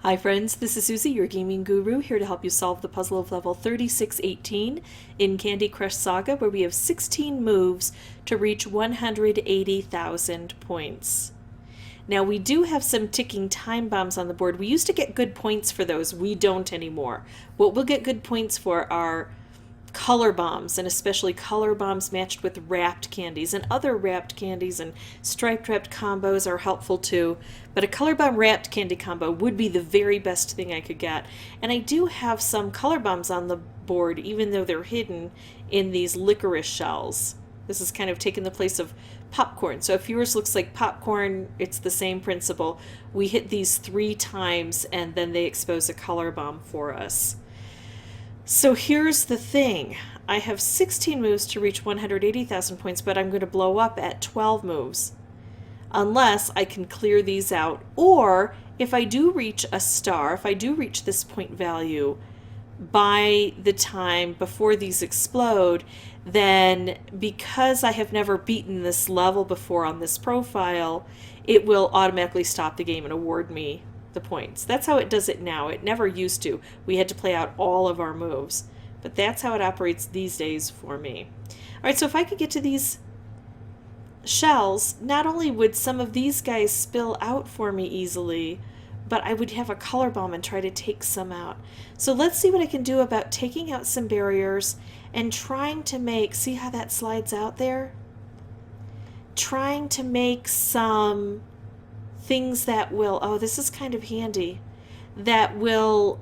Hi friends, this is Susie, your gaming guru, here to help you solve the puzzle of level 3618 in Candy Crush Saga, where we have 16 moves to reach 180,000 points. Now we do have some ticking time bombs on the board. We used to get good points for those. We don't anymore. What we'll get good points for are color bombs, and especially color bombs matched with wrapped candies, and other wrapped candies and striped wrapped combos are helpful too, but a color bomb wrapped candy combo would be the very best thing I could get. And I do have some color bombs on the board, even though they're hidden in these licorice shells. This is kind of taking the place of popcorn. So if yours looks like popcorn, it's the same principle. We hit these 3 times and then they expose a color bomb for us. So here's the thing. I have 16 moves to reach 180,000 points, but I'm going to blow up at 12 moves. Unless I can clear these out, or if I do reach a star, if I do reach this point value by the time before these explode, then because I have never beaten this level before on this profile, it will automatically stop the game and award me the points. That's how it does it now. It never used to. We had to play out all of our moves. But that's how it operates these days for me. Alright, so if I could get to these shells, not only would some of these guys spill out for me easily, but I would have a color bomb and try to take some out. So let's see what I can do about taking out some barriers and trying to make, see how that slides out there? Trying to make some things that will, oh, this is kind of handy, that will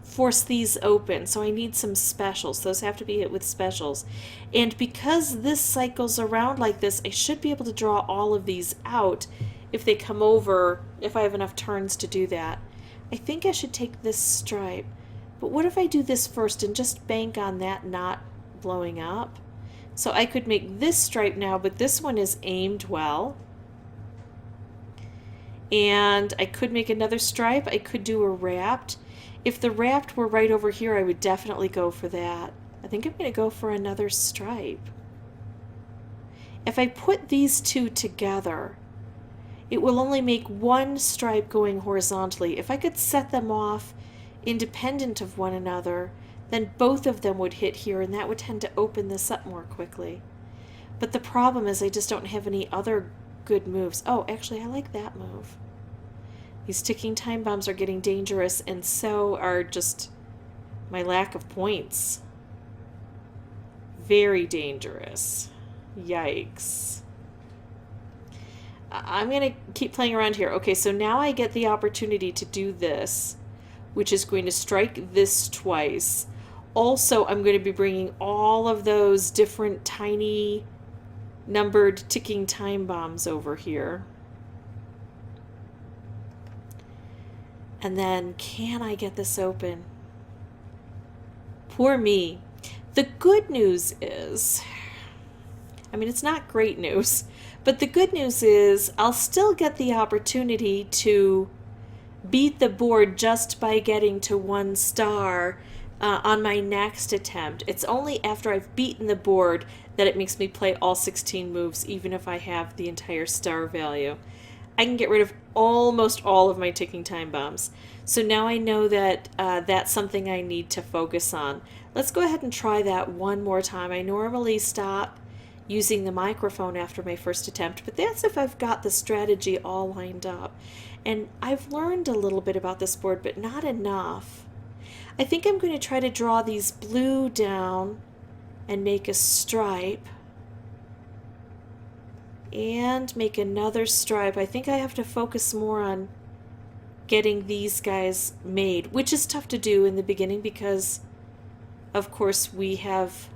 force these open. So I need some specials. Those have to be hit with specials. And because this cycles around like this, I should be able to draw all of these out if they come over, if I have enough turns to do that. I think I should take this stripe. But what if I do this first and just bank on that not blowing up? So I could make this stripe now, but this one is aimed well. And I could make another stripe. I could do a wrapped. If the wrapped were right over here, I would definitely go for that. I think I'm going to go for another stripe. If I put these two together, it will only make one stripe going horizontally. If I could set them off independent of one another, then both of them would hit here, and that would tend to open this up more quickly. But the problem is I just don't have any other good moves. Oh, actually, I like that move. These ticking time bombs are getting dangerous, and so are just my lack of points. Very dangerous. Yikes. I'm going to keep playing around here. Okay, so now I get the opportunity to do this, which is going to strike this twice. Also, I'm going to be bringing all of those different tiny numbered ticking time bombs over here. And then, can I get this open? Poor me. The good news is, I mean, it's not great news, but the good news is I'll still get the opportunity to beat the board just by getting to 1 star on my next attempt. It's only after I've beaten the board that it makes me play all 16 moves, even if I have the entire star value. I can get rid of almost all of my ticking time bombs. So now I know that that's something I need to focus on. Let's go ahead and try that one more time. I normally stop using the microphone after my first attempt, but that's if I've got the strategy all lined up. And I've learned a little bit about this board, but not enough. I think I'm going to try to draw these blue down and make a stripe. And make another stripe. I think I have to focus more on getting these guys made, which is tough to do in the beginning because, of course, we have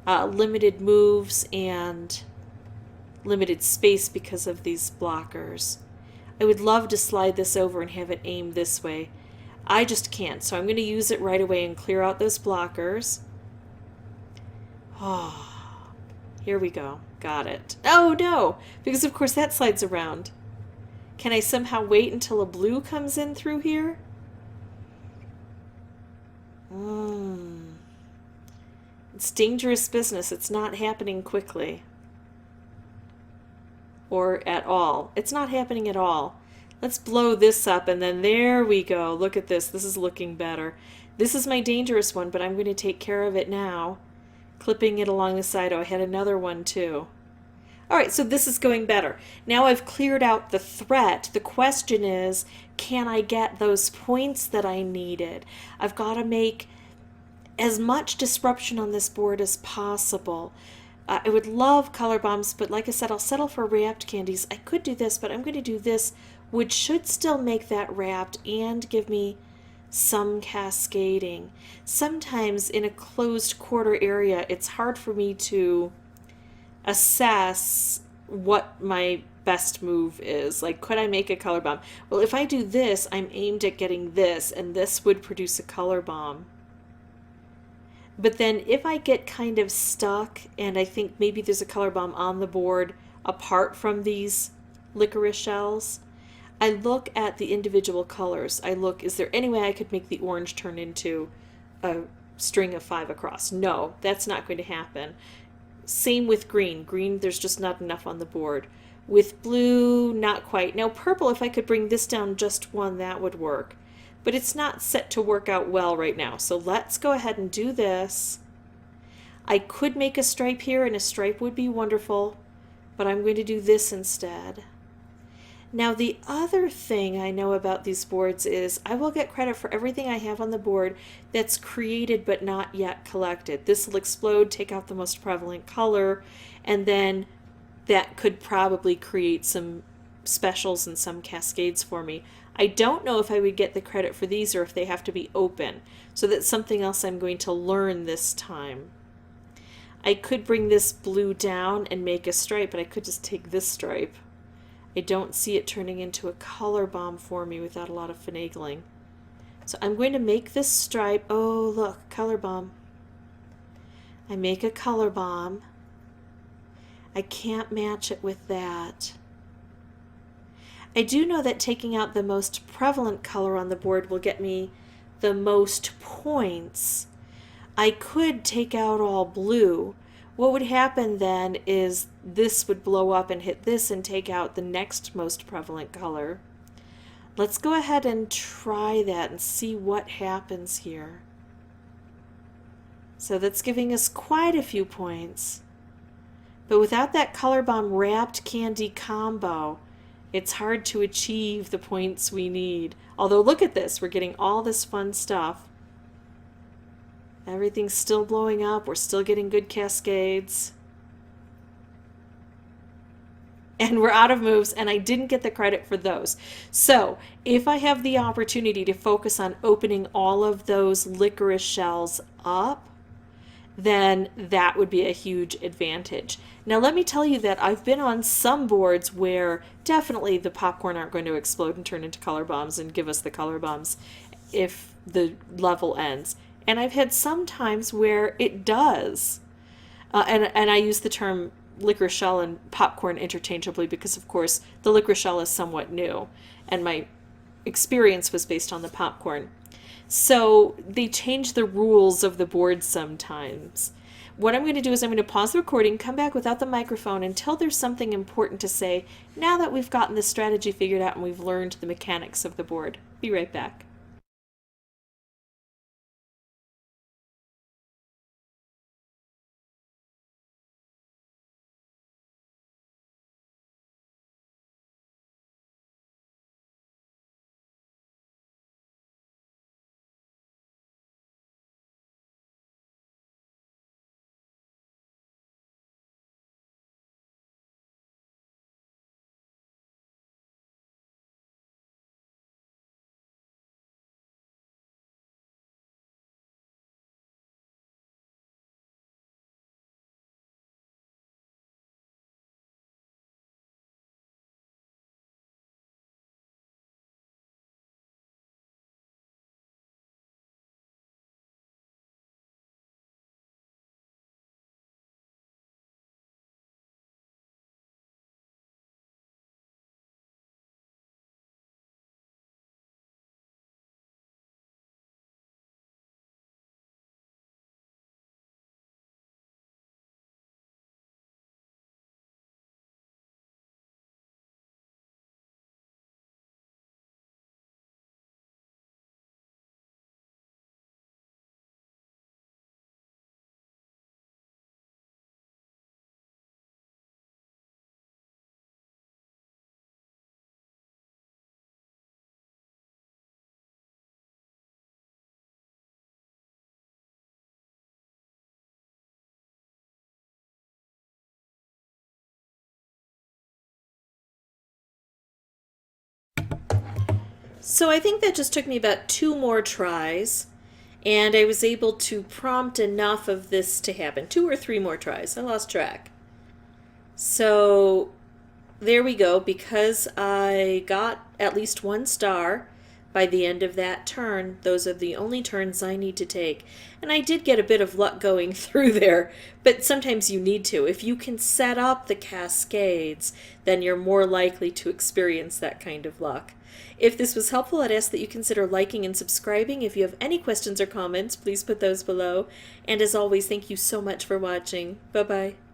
limited moves and limited space because of these blockers. I would love to slide this over and have it aimed this way. I just can't, so I'm going to use it right away and clear out those blockers. Oh, here we go. Got it. Oh no, because of course that slides around. Can I somehow wait until a blue comes in through here? It's dangerous business. It's not happening quickly. Or at all. It's not happening at all. Let's blow this up, and then there we go. Look at this. This is looking better. This is my dangerous one, but I'm going to take care of it now. Clipping it along the side. Oh, I had another one too. All right, so this is going better. Now I've cleared out the threat. The question is, can I get those points that I needed? I've got to make as much disruption on this board as possible. I would love color bombs, but like I said, I'll settle for wrapped candies. I could do this, but I'm going to do this, which should still make that wrapped and give me some cascading. Sometimes in a closed quarter area, it's hard for me to assess what my best move is. Like, could I make a color bomb? Well, if I do this, I'm aimed at getting this, and this would produce a color bomb. But then if I get kind of stuck and I think maybe there's a color bomb on the board apart from these licorice shells, I look at the individual colors. I look, is there any way I could make the orange turn into a string of 5 across? No, that's not going to happen. Same with green. Green, there's just not enough on the board. With blue, not quite. Now purple, if I could bring this down just one, that would work. But it's not set to work out well right now. So let's go ahead and do this. I could make a stripe here, and a stripe would be wonderful, but I'm going to do this instead. Now the other thing I know about these boards is I will get credit for everything I have on the board that's created but not yet collected. This will explode, take out the most prevalent color, and then that could probably create some specials and some cascades for me. I don't know if I would get the credit for these or if they have to be open. So that's something else I'm going to learn this time. I could bring this blue down and make a stripe, but I could just take this stripe. I don't see it turning into a color bomb for me without a lot of finagling. So I'm going to make this stripe. Oh, look, color bomb. I make a color bomb. I can't match it with that. I do know that taking out the most prevalent color on the board will get me the most points. I could take out all blue. What would happen then is this would blow up and hit this and take out the next most prevalent color. Let's go ahead and try that and see what happens here. So that's giving us quite a few points. But without that color bomb wrapped candy combo, it's hard to achieve the points we need. Although look at this, we're getting all this fun stuff. Everything's still blowing up. We're still getting good cascades. And we're out of moves, and I didn't get the credit for those. So if I have the opportunity to focus on opening all of those licorice shells up, then that would be a huge advantage. Now let me tell you that I've been on some boards where definitely the popcorn aren't going to explode and turn into color bombs and give us the color bombs if the level ends. And I've had some times where it does. And I use the term licorice shell and popcorn interchangeably because, of course, the licorice shell is somewhat new. And my experience was based on the popcorn. So they change the rules of the board sometimes. What I'm going to do is I'm going to pause the recording, come back without the microphone until there's something important to say now that we've gotten the strategy figured out and we've learned the mechanics of the board. Be right back. So I think that just took me about 2 more tries, and I was able to prompt enough of this to happen. 2 or 3 more tries. I lost track. So there we go. Because I got at least 1 star by the end of that turn, those are the only turns I need to take. And I did get a bit of luck going through there, but sometimes you need to. If you can set up the cascades, then you're more likely to experience that kind of luck. If this was helpful, I'd ask that you consider liking and subscribing. If you have any questions or comments, please put those below. And as always, thank you so much for watching. Bye-bye.